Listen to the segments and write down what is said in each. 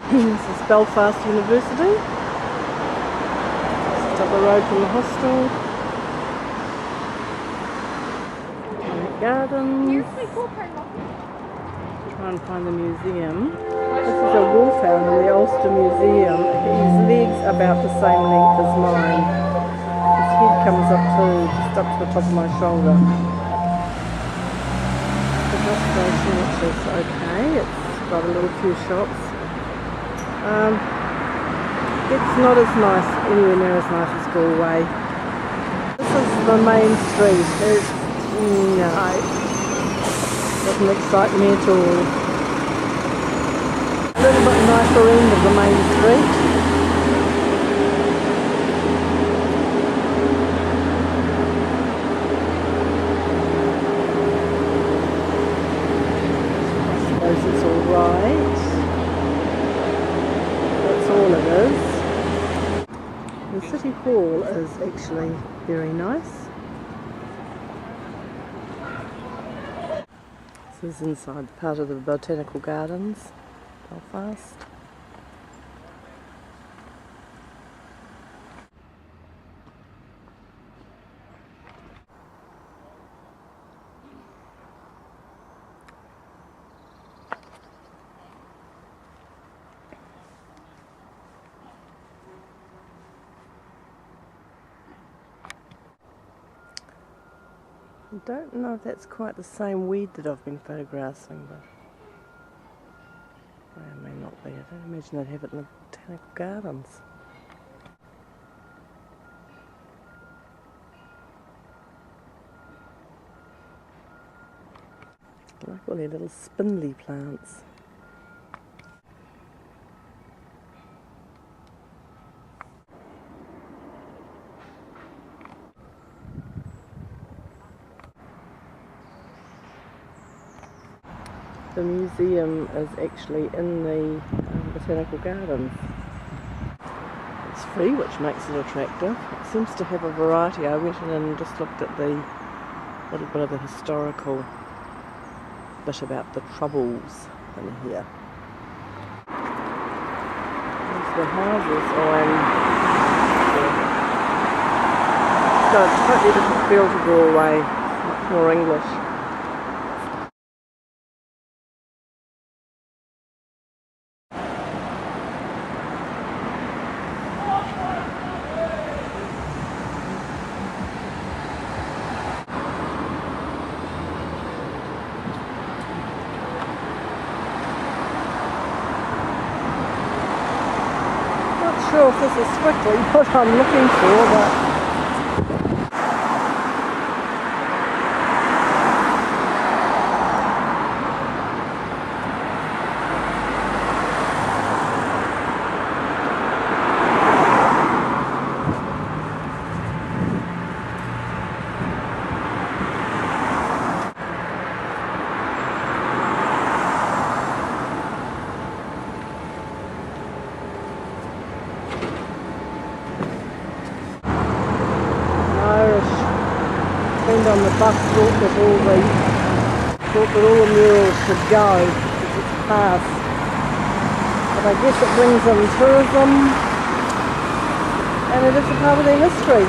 This is Belfast University. Just up the road from the hostel. Gardens. Try and find the museum. This is a wolfhound in the Ulster Museum. His legs are about the same length as mine. His head comes up just up to the top of my shoulder. The bus station, which is okay. It's got a little few shops. It's not as nice, anywhere near as nice as Galway. This is the main street. No, doesn't excite me at all. A little bit nicer end of the main street. I suppose it's alright. That's all it is. The City Hall is actually very nice. This is inside part of the Botanical Gardens, Belfast. I don't know if that's quite the same weed that I've been photographing, but it may not be. I don't imagine they'd have it in the Botanical Gardens. I like all their little spindly plants. The museum is actually in the Botanical Gardens. It's free, which makes it attractive. It seems to have a variety. I went in and just looked at the little bit of the historical bit about the troubles in here. There's the houses on. It's got a totally different feel to Galway. It's much more English. Not sure if this is strictly what I'm looking for, but on the bus thought that all the murals should go because it's past. But I guess it brings in tourism and it is a part of their history.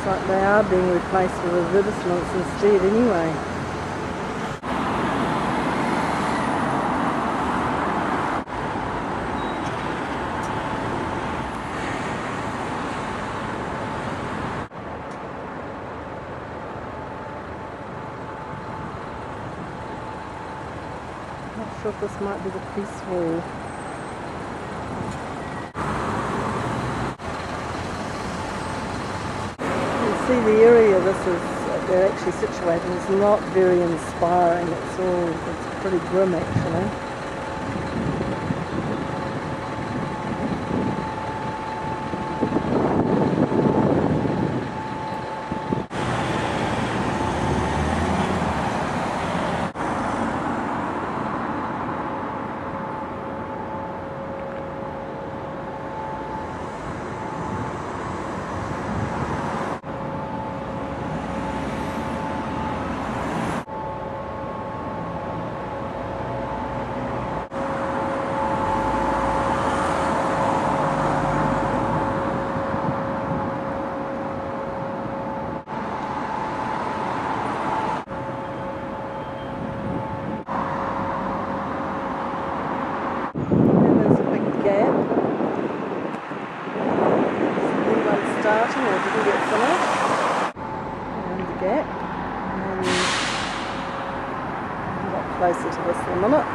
Like they are being replaced with advertisements instead anyway. Not sure if this might be the Peace Wall. See the area they're actually situated is not very inspiring. It's pretty grim actually. gap. New one starting or didn't get finished. And the gap. And a lot closer to this in a minute.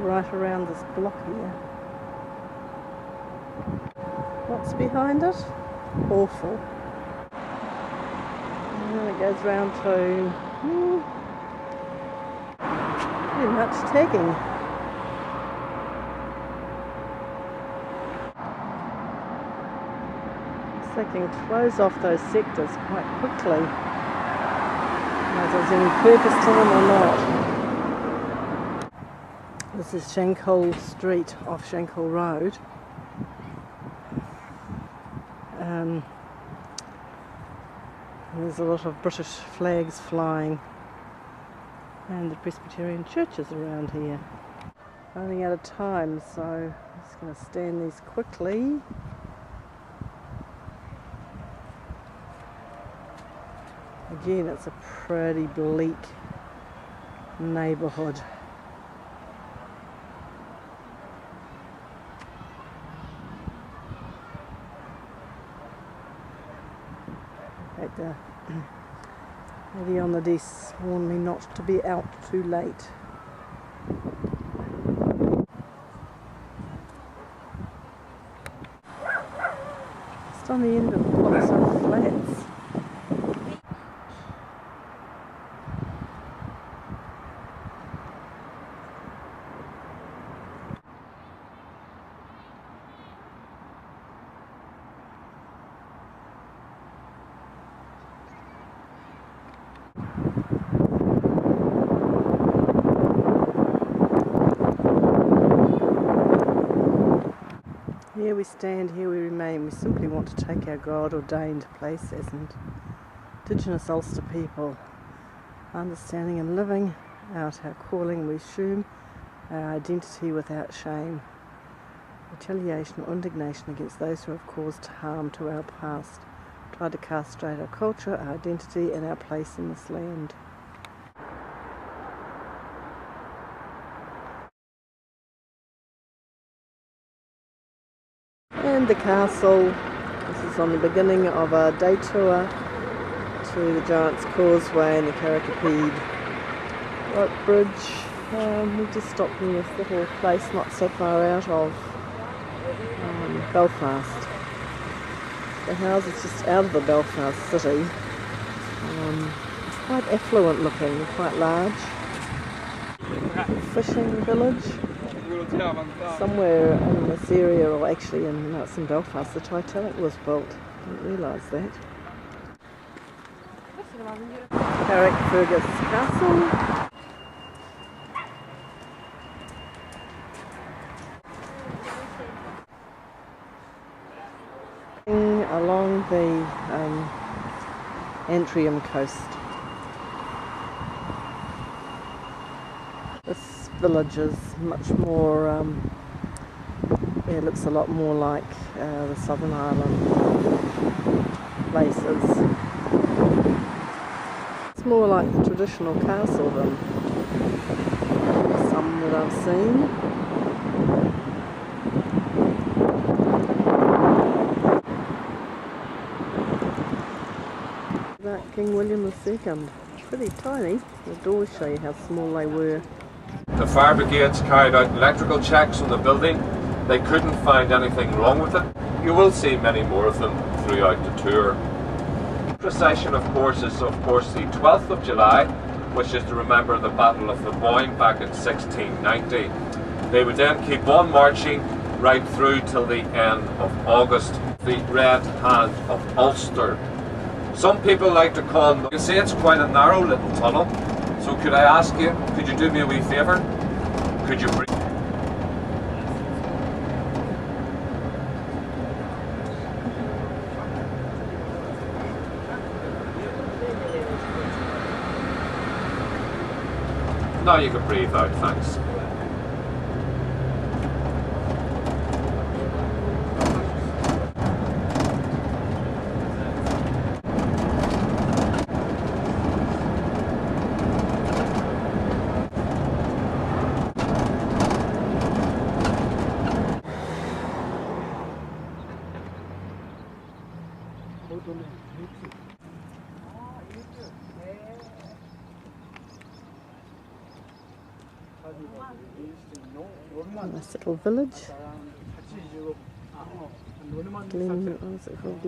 Right around this block here. What's behind it? Awful. And then it goes round to pretty much tagging. So they can close off those sectors quite quickly. Whether there's any purpose to them or not. This is Shankill Street off Shankill Road. There's a lot of British flags flying and the Presbyterian churches around here. Running out of time, so I'm just going to stand these quickly. Again, it's a pretty bleak neighbourhood. The lady on the desk warned me not to be out too late. Just on the end of lots of flats. Here we stand, here we remain. We simply want to take our God-ordained place as Indigenous Ulster people, understanding and living out our calling. We assume our identity without shame, retaliation or indignation against those who have caused harm to our past, tried to castrate our culture, our identity and our place in this land. And the castle. This is on the beginning of a day tour to the Giant's Causeway and the Carrickapede Rope Bridge. We just stopped in this little place not so far out of Belfast. The house is just out of the Belfast city. It's quite affluent looking, quite large. Fishing village. Somewhere in this area, or actually it's in Belfast, the Titanic was built. Didn't realise that. Carrickfergus Castle. Along the Antrim coast. This village is much more, it looks a lot more like the Southern Ireland places. It's more like the traditional castle than some that I've seen. About King William II. Pretty tiny. The doors show you how small they were. The fire brigades carried out electrical checks on the building. They couldn't find anything wrong with it. You will see many more of them throughout the tour. procession, of course, is the 12th of July, which is to remember the Battle of the Boyne back in 1690. They would then keep on marching right through till the end of August. The Red Hand of Ulster. Some people like to call them, you see it's quite a narrow little tunnel, so could I ask you, could you do me a wee favour? Could you breathe? Now you can breathe out, thanks. Nice little village. What's it called?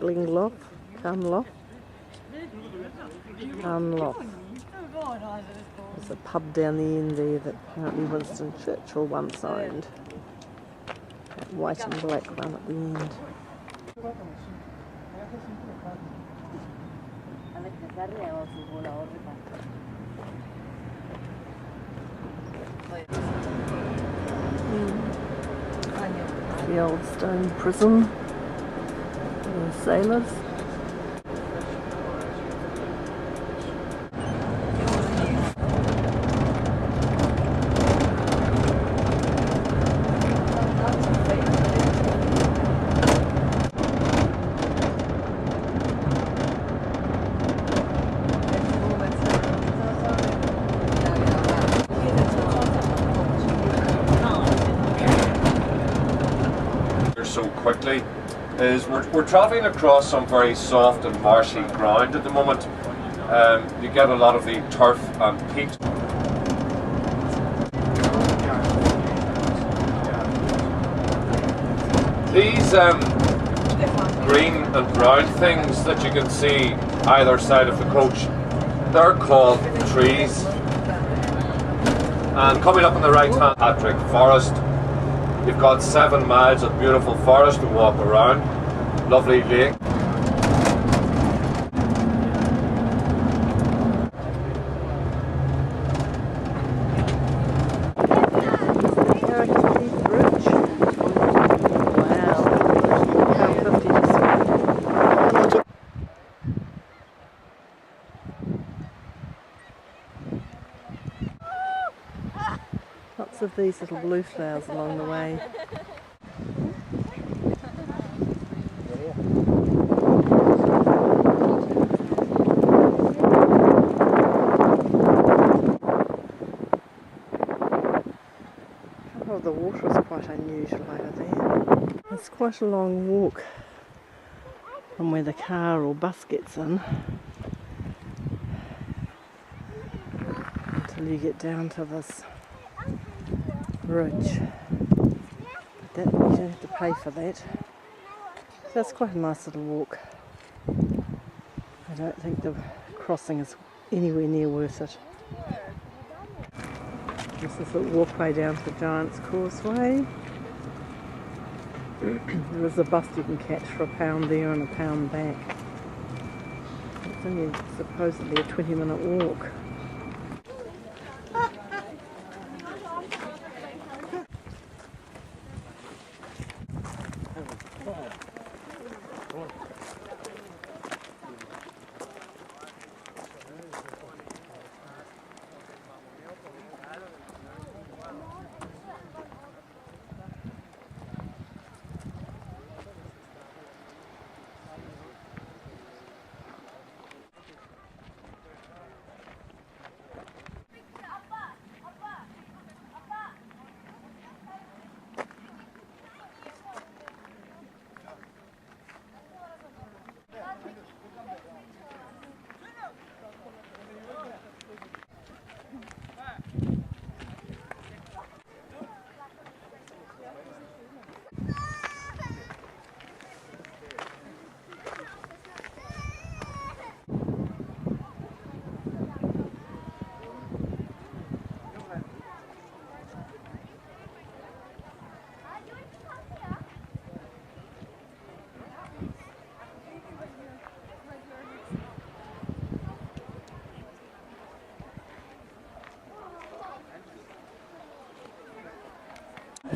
Glinglough? Carnlough? Carnlough. There's a pub down the end there that apparently Winston Churchill once owned. That white and black one at the end. The old stone prison for the sailors. So quickly is we're travelling across some very soft and marshy ground at the moment. You get a lot of the turf and peat. These green and brown things that you can see either side of the coach, they're called trees. And coming up on the right hand, Patrick Forest. You've got 7 miles of beautiful forest to walk around, lovely lake. Lots of these little blue flowers along the way. Oh, the water is quite unusual over there. It's quite a long walk from where the car or bus gets in until you get down to this ridge. That, you don't have to pay for that. So that's quite a nice little walk. I don't think the crossing is anywhere near worth it. This is the walkway down to the Giant's Causeway. There is a bus you can catch for £1 there and £1 back. It's only supposedly a 20-minute walk.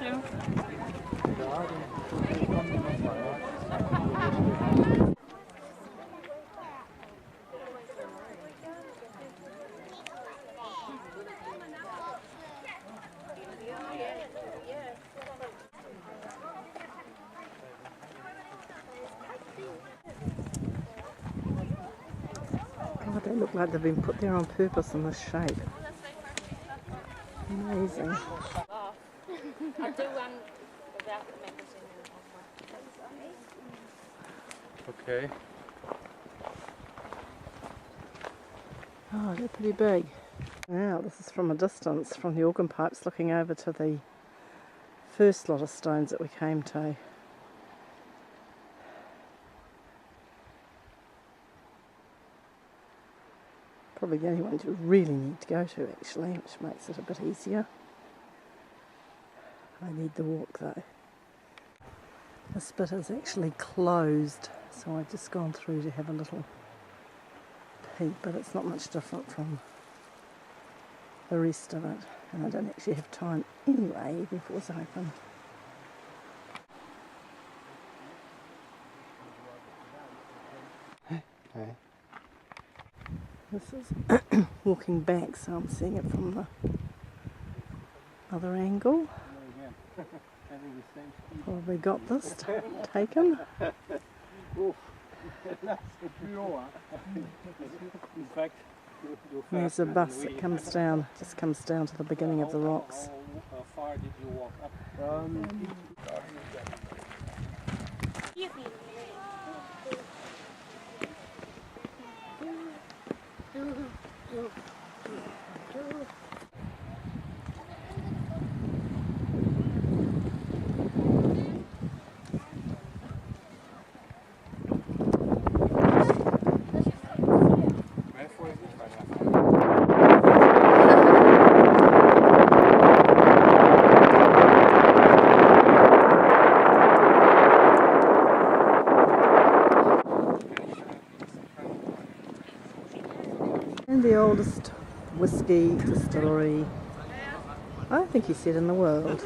too. Oh, they look like they've been put there on purpose in this shape. Amazing. I'll do one without the magazine in. Okay. Oh, they're pretty big. Wow, this is from a distance, from the organ pipes looking over to the first lot of stones that we came to. Probably the only ones you really need to go to actually, which makes it a bit easier. I need the walk though. This bit is actually closed, so I've just gone through to have a little peek, but it's not much different from the rest of it, and I don't actually have time anyway before it's open. Okay. This is walking back, so I'm seeing it from the other angle. Probably got this taken. There's a bus that comes down, just comes down to the beginning of the rocks. How far did you walk up? And the oldest whiskey distillery, I think he said, in the world.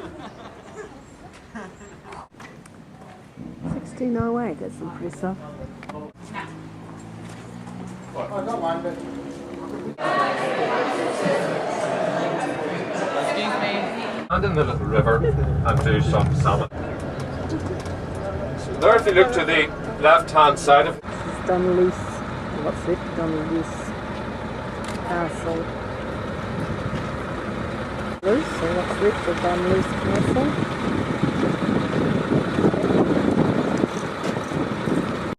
1608, that's impressive. And in the little river and do some salmon. So there, if you look to the left hand side of This is Dunleith, what's left? Dunleith Castle. So what's left of Dunleith Castle?